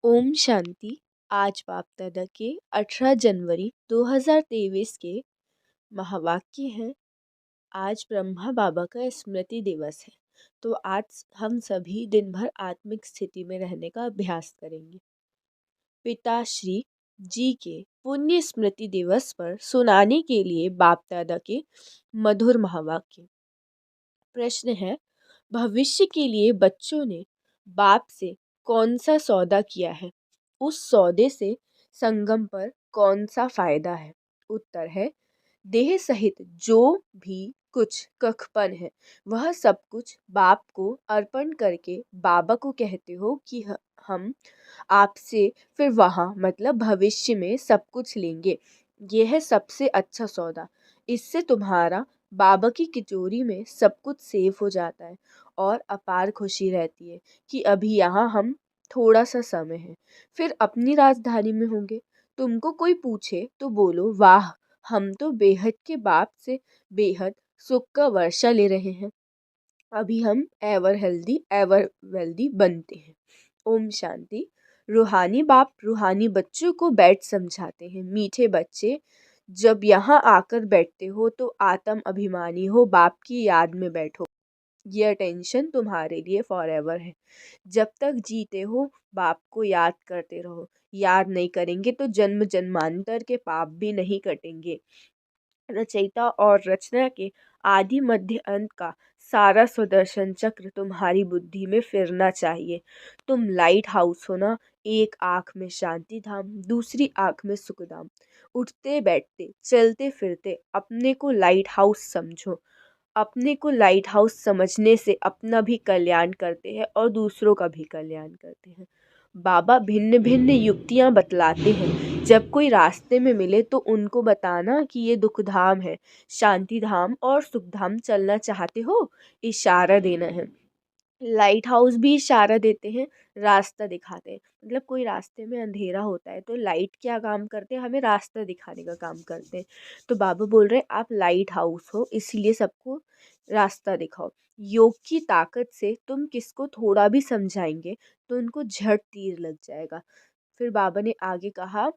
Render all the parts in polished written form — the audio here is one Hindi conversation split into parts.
ओम शांति। आज बाप दादा के 18 जनवरी 2023 के महावाक्य हैं। आज ब्रह्मा बाबा का स्मृति दिवस है, तो आज हम सभी दिन भर आत्मिक स्थिति में रहने का अभ्यास करेंगे। पिताश्री जी के पुण्य स्मृति दिवस पर सुनाने के लिए बाप दादा के मधुर महावाक्य। प्रश्न है, भविष्य के लिए बच्चों ने बाप से कौन सा सौदा किया है? उस सौदे से संगम पर कौन सा फायदा है? उत्तर है, देह सहित जो भी कुछ कखपन है वह सब कुछ बाप को अर्पण करके बाबा को कहते हो कि हम आपसे फिर वहाँ मतलब भविष्य में सब कुछ लेंगे। यह है सबसे अच्छा सौदा। इससे तुम्हारा बाबा की किचोरी में सब कुछ सेफ हो जाता है और अपार खुशी रहती है कि अभी यहाँ हम थोड़ा सा समय है, फिर अपनी राजधानी में होंगे। तुमको कोई पूछे तो बोलो, वाह, हम तो बेहद के बाप से बेहद सुख का वर्षा ले रहे हैं। अभी हम एवर हेल्दी एवर वेल्दी बनते हैं। ओम शांति। रूहानी बाप रूहानी बच्चों को बैठ समझाते हैं। मीठे बच्चे, जब यहाँ आकर बैठते हो तो आत्म अभिमानी हो, बाप की याद में बैठो। यह टेंशन तुम्हारे लिए फॉरएवर है। जब तक जीते हो बाप को याद करते रहो। याद नहीं करेंगे तो जन्म जन्मांतर के पाप भी नहीं कटेंगे। रचयिता और रचना के आदि मध्य अंत का सारा सुदर्शन चक्र तुम्हारी बुद्धि में फिरना चाहिए। तुम लाइट हाउस हो ना, एक आँख में शांति धाम, दूसरी आँख में सुखधाम। उठते बैठते चलते फिरते अपने को लाइट हाउस समझो। अपने को लाइट हाउस समझने से अपना भी कल्याण करते हैं और दूसरों का भी कल्याण करते हैं। बाबा भिन्न भिन्न युक्तियाँ बतलाते हैं। जब कोई रास्ते में मिले तो उनको बताना कि ये दुख धाम है, शांति धाम और सुख धाम चलना चाहते हो, इशारा देना है। लाइट हाउस भी इशारा देते हैं, रास्ता दिखाते हैं। मतलब कोई रास्ते में अंधेरा होता है तो लाइट क्या काम करते हैं, हमें रास्ता दिखाने का काम करते हैं। तो बाबा बोल रहे हैं आप लाइट हाउस हो, इसलिए सबको रास्ता दिखाओ। योग की ताकत से तुम किसको थोड़ा भी समझाएंगे तो उनको झट तीर लग जाएगा। फिर बाबा ने आगे कहा,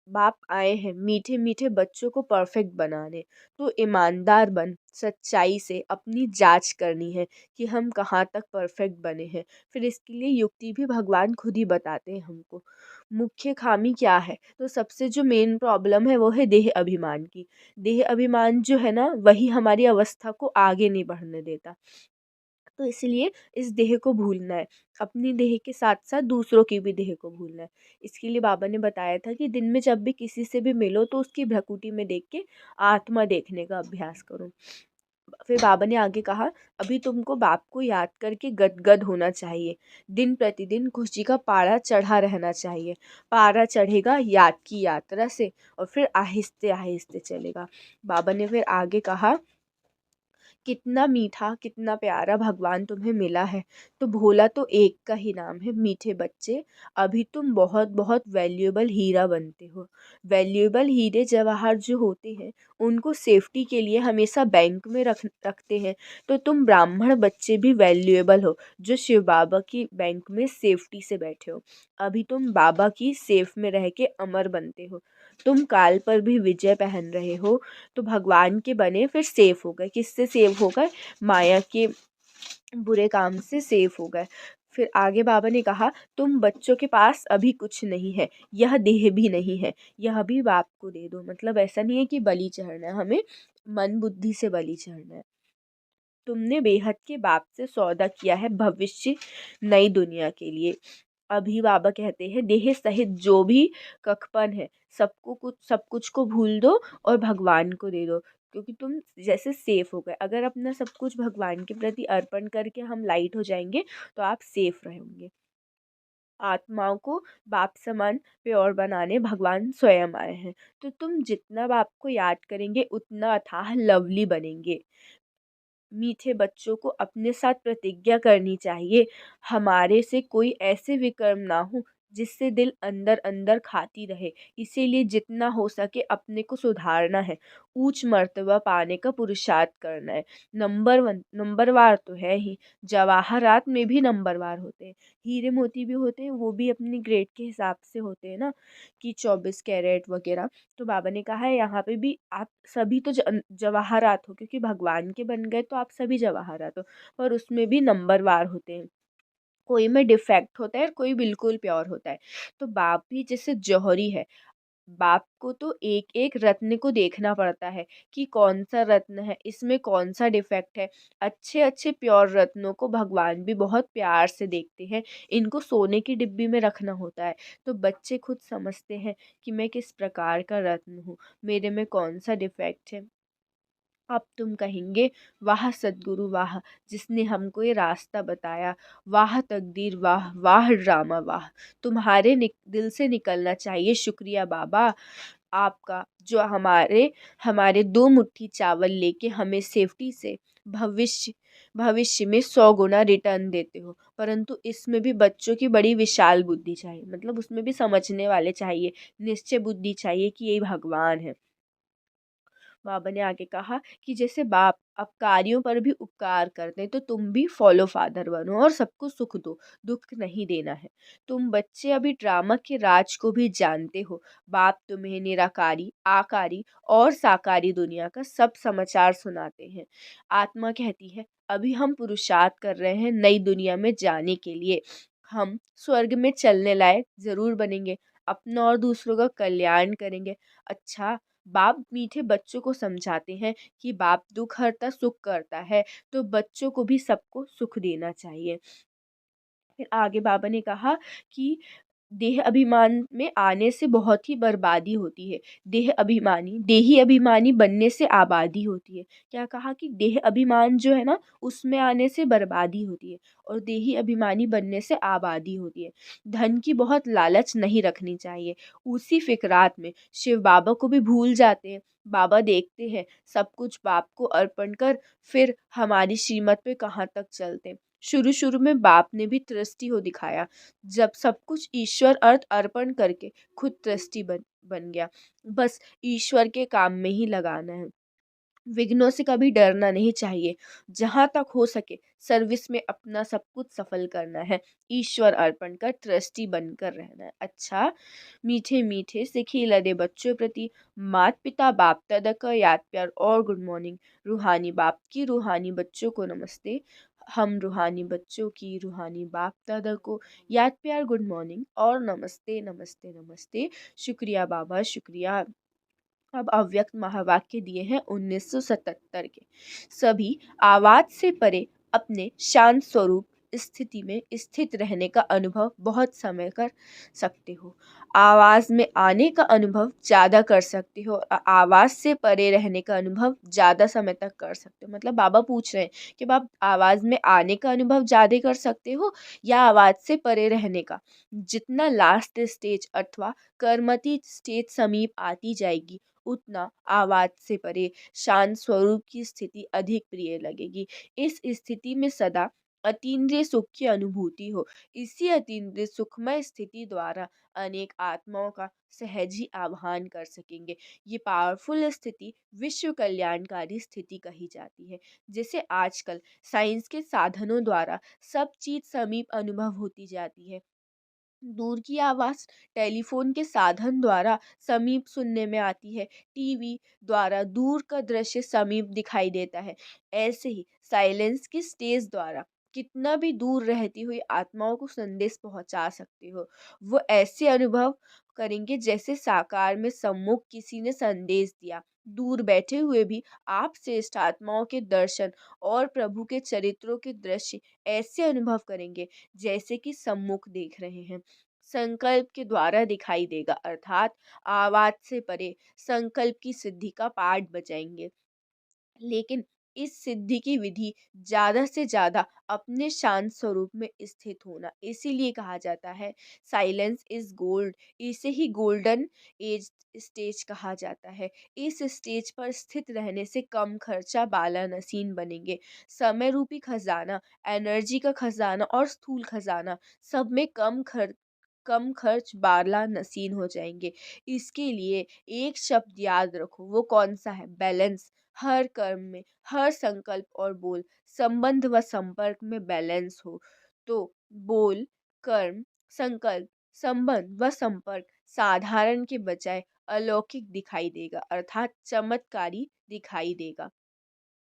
बाप आए हैं मीठे मीठे बच्चों को परफेक्ट बनाने, तो ईमानदार बन, सच्चाई से अपनी जांच करनी है कि हम कहाँ तक परफेक्ट बने हैं। फिर इसके लिए युक्ति भी भगवान खुद ही बताते हैं हमको। मुख्य खामी क्या है, तो सबसे जो मेन प्रॉब्लम है वो है देह अभिमान की। देह अभिमान जो है ना, वही हमारी अवस्था को आगे नहीं बढ़ने देता। तो इसलिए इस देह को भूलना है। अपनी देह के साथ साथ दूसरों की भी देह को भूलना है। इसके लिए बाबा ने बताया था कि दिन में जब भी किसी से भी मिलो तो उसकी भ्रकुटी में देख के आत्मा देखने का अभ्यास करो। फिर बाबा ने आगे कहा, अभी तुमको बाप को याद करके गदगद होना चाहिए। दिन प्रतिदिन खुशी का पारा चढ़ा रहना चाहिए। पारा चढ़ेगा याद की यात्रा से और फिर आहिस्ते आहिस्ते चलेगा। बाबा ने फिर आगे कहा, कितना मीठा कितना प्यारा भगवान तुम्हें मिला है। तो भोला तो एक का ही नाम है। मीठे बच्चे, अभी तुम बहुत बहुत वैल्यूएबल हीरा बनते हो। वैल्यूएबल हीरे जवाहर जो होते हैं उनको सेफ्टी के लिए हमेशा बैंक में रखते हैं। तो तुम ब्राह्मण बच्चे भी वैल्यूएबल हो जो शिव बाबा की बैंक में सेफ्टी से बैठे हो। अभी तुम बाबा की सेफ में रह के अमर बनते हो। तुम काल पर भी विजय पहन रहे हो। तो भगवान के बने फिर सेफ हो गए। किससे सेफ हो गए? माया के बुरे काम से सेफ हो गए। फिर आगे बाबा ने कहा, तुम बच्चों के पास अभी कुछ नहीं है, यह देह भी नहीं है, यह भी बाप को दे दो। मतलब ऐसा नहीं है कि बलि चढ़ना है, हमें मन बुद्धि से बलि चढ़ना है। तुमने बेहद के बाप से सौदा किया है भविष्य नई दुनिया के लिए। अभी बाबा कहते हैं, देह सहित जो भी कखपन है सब कुछ को भूल दो और भगवान को दे दो। क्योंकि तुम जैसे सेफ हो गए। अगर अपना सब कुछ भगवान के प्रति अर्पण करके हम लाइट हो जाएंगे तो आप सेफ रहेंगे। आत्माओं को बाप समान प्योर बनाने भगवान स्वयं आए हैं। तो तुम जितना बाप को याद करेंगे उतना अथाह लवली बनेंगे। मीठे बच्चों को अपने साथ प्रतिज्ञा करनी चाहिए, हमारे से कोई ऐसे विकर्म ना हो जिससे दिल अंदर अंदर खाती रहे। इसीलिए जितना हो सके अपने को सुधारना है, ऊंच मर्तबा पाने का पुरुषार्थ करना है। नंबर वन नंबरवार तो है ही, जवाहरात में भी नंबरवार होते हैं, हीरे मोती भी होते हैं, वो भी अपनी ग्रेड के हिसाब से होते हैं ना, कि 24 कैरेट वगैरह। तो बाबा ने कहा है यहाँ पे भी आप सभी तो जवाहरात हो, क्योंकि भगवान के बन गए तो आप सभी जवाहरात हो, पर उसमें भी नंबरवार होते हैं। कोई में डिफेक्ट होता है और कोई बिल्कुल प्योर होता है। तो बाप भी जैसे जौहरी है, बाप को तो एक एक रत्न को देखना पड़ता है कि कौन सा रत्न है, इसमें कौन सा डिफेक्ट है। अच्छे अच्छे प्योर रत्नों को भगवान भी बहुत प्यार से देखते हैं, इनको सोने की डिब्बी में रखना होता है। तो बच्चे खुद समझते हैं कि मैं किस प्रकार का रत्न हूँ, मेरे में कौन सा डिफेक्ट है। अब तुम कहेंगे, वाह सद्गुरु वाह, जिसने हमको ये रास्ता बताया, वाह तकदीर वाह, वाह ड्रामा वाह। तुम्हारे दिल से निकलना चाहिए शुक्रिया बाबा आपका, जो हमारे हमारे 2 मुट्ठी चावल लेके हमें सेफ्टी से भविष्य भविष्य में 100 गुना रिटर्न देते हो। परंतु इसमें भी बच्चों की बड़ी विशाल बुद्धि चाहिए, मतलब उसमें भी समझने वाले चाहिए, निश्चय बुद्धि चाहिए कि यही भगवान है। बाबा ने आगे कहा कि जैसे बाप अपकारियों पर भी उपकार करते हैं, तो तुम भी फॉलो फादर बनो और सबको सुख दो, दुख नहीं देना है। तुम बच्चे अभी ड्रामा के राज को भी जानते हो। बाप तुम्हें निराकारी, आकारी और साकारी दुनिया का सब समाचार सुनाते हैं। आत्मा कहती है, अभी हम पुरुषार्थ कर रहे हैं नई दुनिया में जाने के लिए। हम स्वर्ग में चलने लायक जरूर बनेंगे, अपना और दूसरों का कल्याण करेंगे। अच्छा, बाप मीठे बच्चों को समझाते हैं कि बाप दुख हरता सुख करता है, तो बच्चों को भी सबको सुख देना चाहिए। फिर आगे बाबा ने कहा कि देह अभिमान में आने से बहुत ही बर्बादी होती है। देही अभिमानी बनने से आबादी होती है। क्या कहा कि देह अभिमान जो है ना, उसमें आने से बर्बादी होती है, और देही अभिमानी बनने से आबादी होती है। धन की बहुत लालच नहीं रखनी चाहिए। उसी फिक्रात में शिव बाबा को भी भूल जाते हैं। बाबा देखते हैं सब कुछ बाप को अर्पण कर, फिर हमारी श्रीमत पे कहाँ तक चलते। शुरू शुरू में बाप ने भी दृष्टि हो दिखाया, जब सब कुछ ईश्वर अर्थ अर्पण करके खुद ट्रस्टी बन गया। बस ईश्वर के काम में ही लगाना है, विघ्नों से कभी डरना नहीं चाहिए। जहाँ तक हो सके सर्विस में अपना सब कुछ सफल करना है, ईश्वर अर्पण का ट्रस्टी बनकर रहना है। अच्छा, मीठे मीठे से खिलरे बच्चों प्रति माता पिता बाप दादा का याद प्यार और गुड मॉर्निंग। रूहानी बाप की रूहानी बच्चों को नमस्ते। हम रूहानी बच्चों की रूहानी बाप दादा को याद प्यार गुड मॉर्निंग और नमस्ते नमस्ते नमस्ते। शुक्रिया बाबा शुक्रिया। अब अव्यक्त महावाक्य दिए हैं 1977 के। सभी आवाज से परे अपने शांत स्वरूप स्थिति में स्थित रहने का अनुभव बहुत समय कर सकते हो। आवाज में आने का अनुभव ज्यादा कर सकते हो, आवाज से परे रहने का अनुभव ज्यादा समय तक कर सकते हो। मतलब बाबा पूछ रहे हैं कि आप आवाज में आने का अनुभव ज्यादा कर सकते हो या आवाज से परे रहने का। जितना लास्ट स्टेज अथवा कर्मती स्टेज समीप आती जाएगी, उतना आवाज से परे शांत स्वरूप की स्थिति अधिक प्रिय लगेगी। इस स्थिति में सदा अतीन्द्रिय सुख की अनुभूति हो। इसी अतीन्द्रिय सुखमय स्थिति द्वारा अनेक आत्माओं का सहज ही आह्वान कर सकेंगे। ये पावरफुल स्थिति विश्व कल्याणकारी स्थिति कही जाती है। जैसे आजकल साइंस के साधनों द्वारा सब चीज समीप अनुभव होती जाती है, दूर की आवाज टेलीफोन के साधन द्वारा समीप सुनने में आती है, टीवी द्वारा दूर का दृश्य समीप दिखाई देता है। ऐसे ही साइलेंस की स्टेज द्वारा कितना भी दूर रहती हुई आत्माओं को संदेश पहुंचा सकते हो। वो ऐसे अनुभव करेंगे जैसे साकार में सम्मुख किसी ने संदेश दिया। दूर बैठे हुए भी आप श्रेष्ठ आत्माओं के दर्शन और प्रभु के चरित्रों के दृश्य ऐसे अनुभव करेंगे जैसे कि सम्मुख देख रहे हैं। संकल्प के द्वारा दिखाई देगा, अर्थात आवाज से परे संकल्प की सिद्धि का पाठ बजाएंगे। लेकिन इस सिद्धि की विधि ज्यादा से ज्यादा अपने शांत स्वरूप में स्थित होना, इसीलिए कहा जाता है साइलेंस इज गोल्ड। इसे ही गोल्डन एज स्टेज कहा जाता है। इस स्टेज पर स्थित रहने से कम खर्चा बाला नसीन बनेंगे। समय रूपी खजाना, एनर्जी का खजाना और स्थूल खजाना, सब में कम कम खर्च बारला नसीन हो जाएंगे। इसके लिए एक शब्द याद रखो, वो कौन सा है? बैलेंस। हर कर्म में, हर संकल्प और बोल, संबंध व संपर्क में बैलेंस हो तो बोल, कर्म, संकल्प, संबंध व संपर्क साधारण के बजाय अलौकिक दिखाई देगा, अर्थात चमत्कारी दिखाई देगा।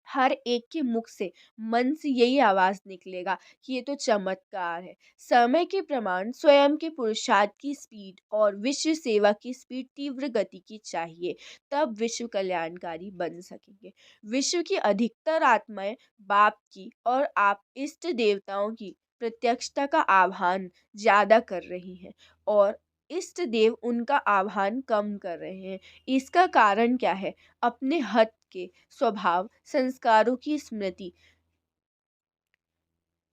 हर एक के मुख से, मन से यही आवाज निकलेगा कि ये तो चमत्कार है। समय के प्रमाण स्वयं के पुरुषार्थ की स्पीड और विश्व सेवा की स्पीड तीव्र गति की चाहिए, तब विश्व कल्याणकारी बन सकेंगे। विश्व की अधिकतर आत्माएं बाप की और आप इष्ट देवताओं की प्रत्यक्षता का आह्वान ज्यादा कर रही हैं और इष्ट देव उनका आह्वान कम कर रहे हैं। इसका कारण क्या है? अपने हद के स्वभाव संस्कारों की स्मृति,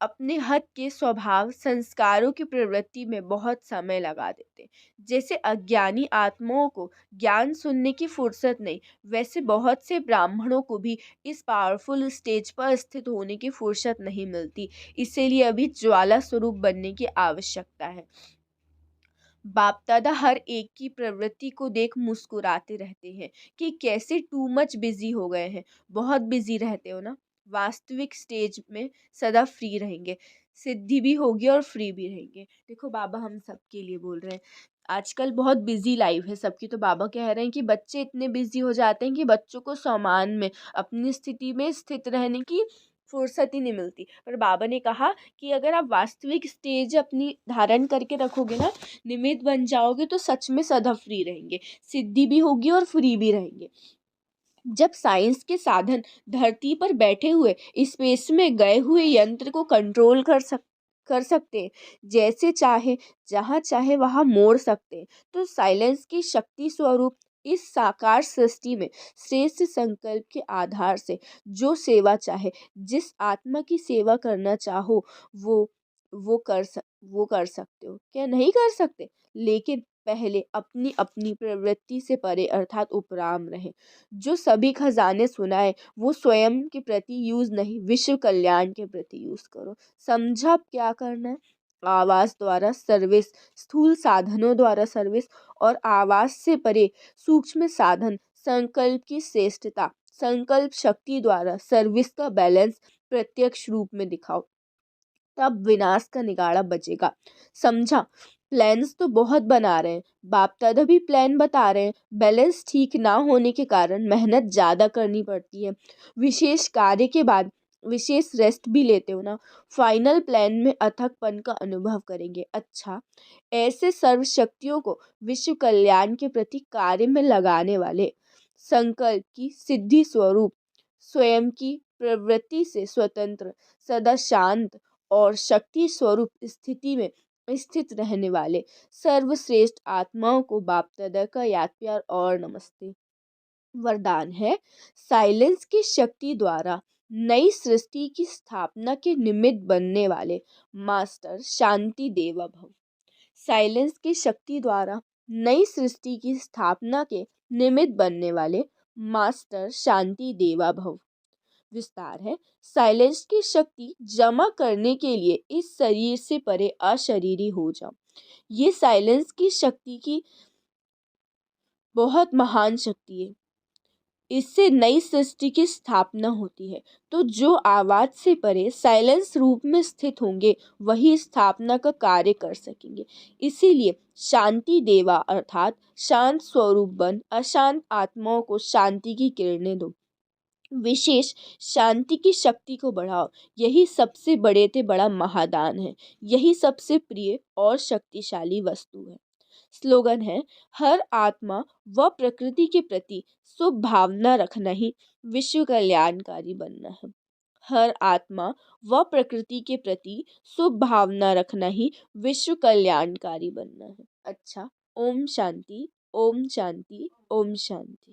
अपने हद के स्वभाव संस्कारों की प्रवृत्ति में बहुत समय लगा देते हैं। जैसे अज्ञानी आत्माओं को ज्ञान सुनने की फुर्सत नहीं, वैसे बहुत से ब्राह्मणों को भी इस पावरफुल स्टेज पर स्थित होने की फुर्सत नहीं मिलती। इसीलिए अभी ज्वाला स्वरूप बनने की आवश्यकता है। बाप दादा हर एक की प्रवृत्ति को देख मुस्कुराते रहते हैं कि कैसे टू मच बिजी हो गए हैं। बहुत बिजी रहते हो ना। वास्तविक स्टेज में सदा फ्री रहेंगे, सिद्धि भी होगी और फ्री भी रहेंगे। देखो बाबा हम सबके लिए बोल रहे हैं। आजकल बहुत बिजी लाइफ है सबकी, तो बाबा कह रहे हैं कि बच्चे इतने बिजी हो जाते हैं कि बच्चों को सामान में अपनी स्थिति में स्थित रहने की फुर्सत ही नहीं मिलती। पर बाबा ने कहा कि अगर आप वास्तविक स्टेज अपनी धारण करके रखोगे ना, निमित्त बन जाओगे, तो सच में सदा फ्री रहेंगे, सिद्धि भी होगी और फ्री भी रहेंगे। जब साइंस के साधन धरती पर बैठे हुए स्पेस में गए हुए यंत्र को कंट्रोल कर सकते हैं, जैसे चाहे जहाँ चाहे वहाँ मोड़ सकते हैं, तो साइलेंस की शक्ति स्वरूप इस साकार सृष्टि में श्रेष्ठ संकल्प के आधार से जो सेवा चाहे, जिस आत्मा की सेवा करना चाहो, वो वो कर सकते हो। क्या नहीं कर सकते? लेकिन पहले अपनी अपनी प्रवृत्ति से परे अर्थात उपराम रहे। जो सभी खजाने सुनाए वो स्वयं के प्रति यूज नहीं, विश्व कल्याण के प्रति यूज करो। समझा अब क्या करना है? आवाज द्वारा सर्विस, स्थूल साधनों द्वारा सर्विस और आवाज से परे सूक्ष्म साधन, संकल्प की श्रेष्ठता, संकल्प शक्ति द्वारा सर्विस का बैलेंस प्रत्यक्ष रूप में दिखाओ, तब विनाश का निगाड़ा बचेगा। समझा? प्लान्स तो बहुत बना रहे हैं, बाप दादा भी प्लान बता रहे हैं। बैलेंस ठीक ना होने के कारण मेहनत ज़्यादा करनी पड़ती है। विशेष कार्य के बाद विशेष रेस्ट भी लेते हो ना। फाइनल प्लान में अथकपन का अनुभव करेंगे। अच्छा, ऐसे सर्वशक्तियों को विश्व कल्याण के प्रति कार्य में लगाने वाले, संकल्प की सिद्धि स्वरूप, स्वयं की प्रवृत्ति से स्वतंत्र, सदा शांत और शक्ति स्वरूप स्थिति में स्थित रहने वाले सर्वश्रेष्ठ आत्माओं को बाप दादा का याद प्यार और नमस्ते। वरदान है, साइलेंस की शक्ति द्वारा नई सृष्टि की स्थापना के निमित्त बनने वाले मास्टर शांति देवा भव। साइलेंस की शक्ति द्वारा नई सृष्टि की स्थापना के निमित्त बनने वाले मास्टर शांति देवा भव। विस्तार है, साइलेंस की शक्ति जमा करने के लिए इस शरीर से परे अशरीरी हो जाओ। ये साइलेंस की शक्ति की बहुत महान शक्ति है। इससे नई सृष्टि की स्थापना होती है। तो जो आवाज से परे साइलेंस रूप में स्थित होंगे वही स्थापना का कार्य कर सकेंगे। इसीलिए शांति देवा अर्थात शांत स्वरूप बन अशांत आत्माओं को शांति की किरणें दो। विशेष शांति की शक्ति को बढ़ाओ। यही सबसे बड़े से बड़ा महादान है। यही सबसे प्रिय और शक्तिशाली वस्तु है। स्लोगन है, हर आत्मा व प्रकृति के प्रति शुभ भावना रखना ही विश्व कल्याणकारी बनना है। हर आत्मा व प्रकृति के प्रति शुभ भावना रखना ही विश्व कल्याणकारी बनना है। अच्छा, ओम शांति, ओम शांति, ओम शांति।